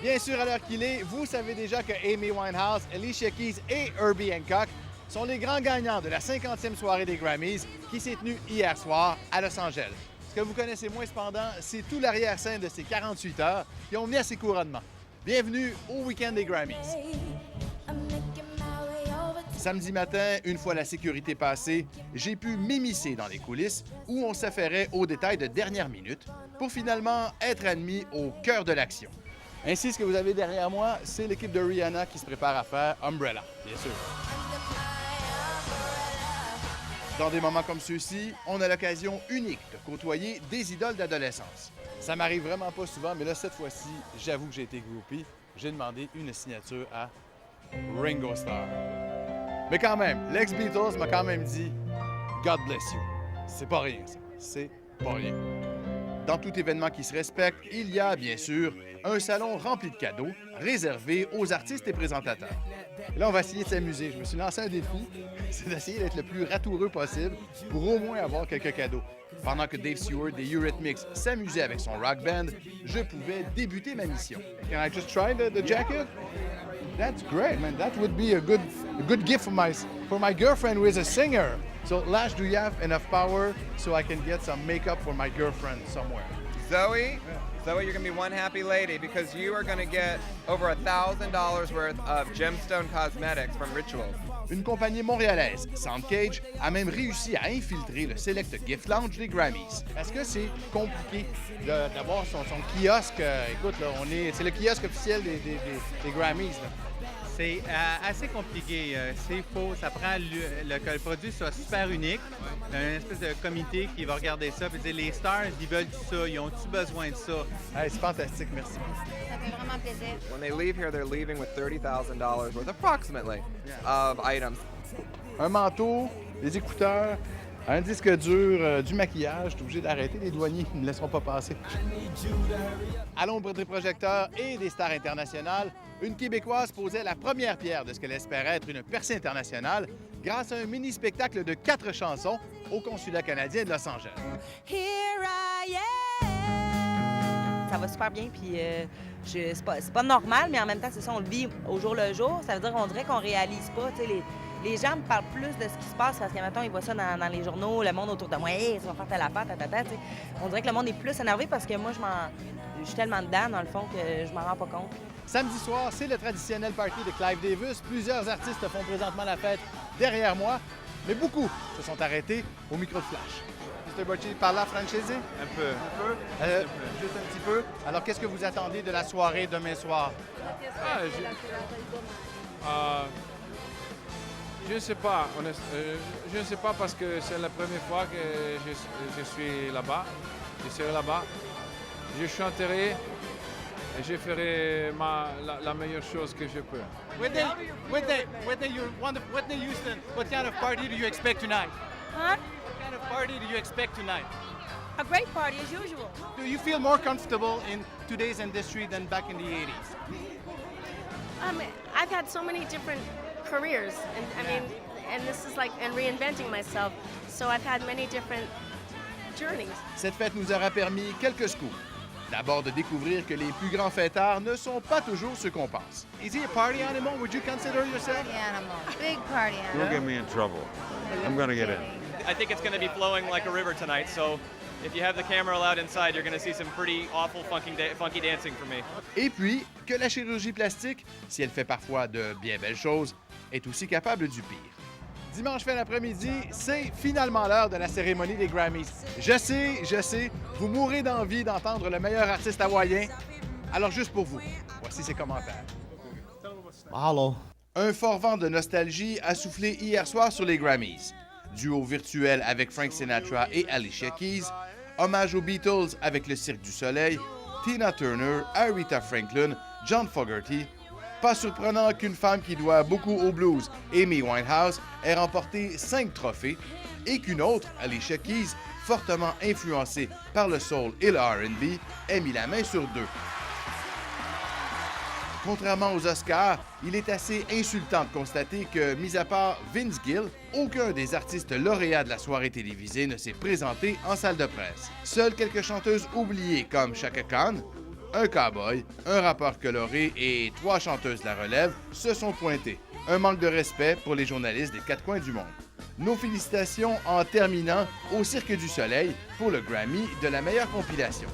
Bien sûr, à l'heure qu'il est, vous savez déjà que Amy Winehouse, Alicia Keys et Herbie Hancock sont les grands gagnants de la 50e soirée des Grammys qui s'est tenue hier soir à Los Angeles. Ce que vous connaissez moins cependant, c'est tout l'arrière-scène de ces 48 heures qui ont mené à ces couronnements. Bienvenue au week-end des Grammys. Samedi matin, une fois la sécurité passée, j'ai pu m'immiscer dans les coulisses où on s'affairait aux détails de dernière minute pour finalement être admis au cœur de l'action. Ainsi, ce que vous avez derrière moi, c'est l'équipe de Rihanna qui se prépare à faire Umbrella, bien sûr. Dans des moments comme ceux-ci, on a l'occasion unique de côtoyer des idoles d'adolescence. Ça m'arrive vraiment pas souvent, mais là, cette fois-ci, j'avoue que j'ai été groupie. J'ai demandé une signature à Ringo Starr. Mais quand même, l'ex-Beatles m'a quand même dit « God bless you ». C'est pas rien, ça. C'est pas rien. Dans tout événement qui se respecte, il y a, bien sûr, un salon rempli de cadeaux réservé aux artistes et présentateurs. Et là, on va essayer de s'amuser. Je me suis lancé un défi, c'est d'essayer d'être le plus ratoureux possible pour au moins avoir quelques cadeaux. Pendant que Dave Stewart des Eurythmics s'amusait avec son rock band, je pouvais débuter ma mission. Can I just try the jacket? That's great, man. That would be a good gift for my girlfriend who is a singer. So, Lash, do you have enough power so I can get some makeup for my girlfriend somewhere? Zoe, you're gonna be one happy lady because you are gonna get over $1,000 worth of gemstone cosmetics from Rituals. Une compagnie montréalaise, Soundcage, a même réussi à infiltrer le Select Gift Lounge des Grammys. Est-ce que c'est compliqué d'avoir son kiosque? Écoute, là, c'est le kiosque officiel des Grammys. Là. C'est assez compliqué. C'est faux. Ça prend que le produit soit super unique. Il y a une espèce de comité qui va regarder ça et dire les stars, ils veulent ça, ils ont-tu besoin de ça? Hey, c'est fantastique, merci. Ça fait vraiment plaisir. When they leave here, they're leaving with $30,000 worth, approximately, of items. Un manteau, des écouteurs, un disque dur, du maquillage. Je suis obligé d'arrêter, les douaniers ne me laisseront pas passer. À l'ombre des projecteurs et des stars internationales, une Québécoise posait la première pierre de ce qu'elle espérait être une percée internationale grâce à un mini-spectacle de 4 chansons au consulat canadien de Los Angeles. Here I am. Ça va super bien, puis c'est pas normal, mais en même temps, c'est ça, on le vit au jour le jour. Ça veut dire qu'on dirait qu'on réalise pas, tu sais, les gens me parlent plus de ce qui se passe parce que, mettons, ils voient ça dans les journaux, le monde autour de moi, hey, ça va faire telle affaire, tu sais. On dirait que le monde est plus énervé parce que moi, je suis tellement dedans, dans le fond, que je m'en rends pas compte. Samedi soir, c'est le traditionnel party de Clive Davis. Plusieurs artistes font présentement la fête derrière moi, mais beaucoup se sont arrêtés au micro de flash. Mr. Bocci, parla francese? Un peu. Juste un petit peu. Alors, qu'est-ce que vous attendez de la soirée demain soir? Je ne sais pas, je ne sais pas parce que c'est la première fois que je suis là-bas. Je serai là-bas. Je chanterai et je ferai la meilleure chose que je peux. Whitney Houston, what kind of party do you expect tonight? Huh? What kind of party do you expect tonight? A great party as usual. Do you feel more comfortable in today's industry than back in the 80s? I've had so many different careers, and this is and reinventing myself. So I've had many different journeys. Cette fête nous aura permis quelques scoops. D'abord, de découvrir que les plus grands fêtards ne sont pas toujours ceux qu'on pense. Is he a party animal? Would you consider yourself? Party animal. Big party animal. Don't get me in trouble. I'm going to get in. I think it's going to be flowing like a river tonight, so if you have the camera allowed inside, you're going to see some pretty awful funky dancing for me. Et puis, que la chirurgie plastique, si elle fait parfois de bien belles choses, est aussi capable du pire. Dimanche fin d'après-midi, c'est finalement l'heure de la cérémonie des Grammys. Je sais, vous mourrez d'envie d'entendre le meilleur artiste hawaïen. Alors juste pour vous, voici ses commentaires. Mahalo. Un fort vent de nostalgie a soufflé hier soir sur les Grammys. Duo virtuel avec Frank Sinatra et Alicia Keys, hommage aux Beatles avec le Cirque du Soleil, Tina Turner, Aretha Franklin, John Fogerty. Pas surprenant qu'une femme qui doit beaucoup au blues, Amy Winehouse, ait remporté 5 trophées et qu'une autre, Alicia Keys, fortement influencée par le soul et le R&B, ait mis la main sur 2. Contrairement aux Oscars, il est assez insultant de constater que, mis à part Vince Gill, aucun des artistes lauréats de la soirée télévisée ne s'est présenté en salle de presse. Seules quelques chanteuses oubliées comme Chaka Khan, Un cow-boy, un rappeur coloré et 3 chanteuses de la relève se sont pointés. Un manque de respect pour les journalistes des 4 coins du monde. Nos félicitations en terminant au Cirque du Soleil pour le Grammy de la meilleure compilation.